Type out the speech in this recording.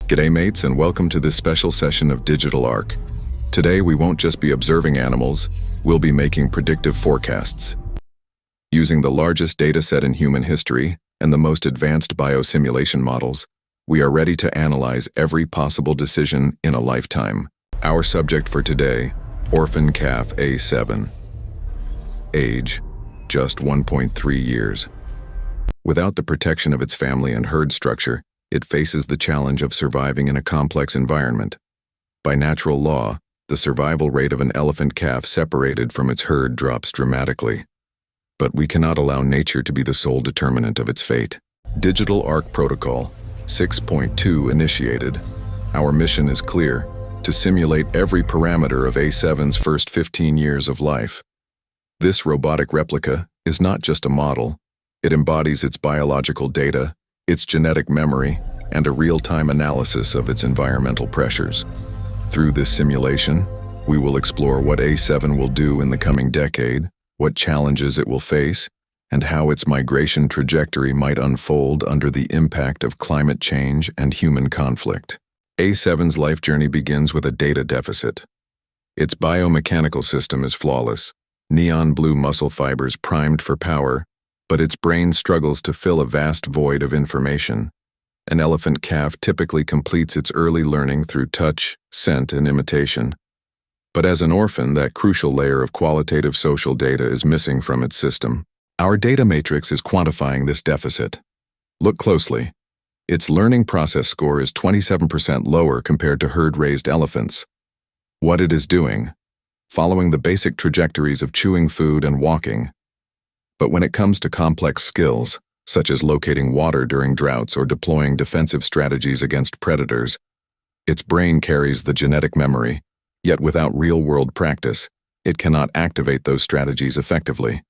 G'day mates, and welcome to this special session of Digital Arc. Today we won't just be observing animals, we'll be making predictive forecasts. Using the largest data set in human history and the most advanced biosimulation models, we are ready to analyze every possible decision in a lifetime. Our subject for today, Orphan calf A7. Age, just 1.3 years. Without the protection of its family and herd structure, it faces the challenge of surviving in a complex environment. By natural law, the survival rate of an elephant calf separated from its herd drops dramatically. But we cannot allow nature to be the sole determinant of its fate. Digital Arc Protocol 6.2 initiated. Our mission is clear: to simulate every parameter of A7's first 15 years of life. This robotic replica is not just a model. It embodies its biological data, its genetic memory, and a real-time analysis of its environmental pressures. Through this simulation, we will explore what A7 will do in the coming decade, what challenges it will face, and how its migration trajectory might unfold under the impact of climate change and human conflict. A7's life journey begins with a data deficit. Its biomechanical system is flawless, neon blue muscle fibers primed for power, but its brain struggles to fill a vast void of information. An elephant calf typically completes its early learning through touch, scent, and imitation. But as an orphan, that crucial layer of qualitative social data is missing from its system. Our data matrix is quantifying this deficit. Look closely. Its learning process score is 27% lower compared to herd-raised elephants. What it is doing? Following the basic trajectories of chewing food and walking. But when it comes to complex skills, such as locating water during droughts or deploying defensive strategies against predators, its brain carries the genetic memory, yet without real-world practice, it cannot activate those strategies effectively.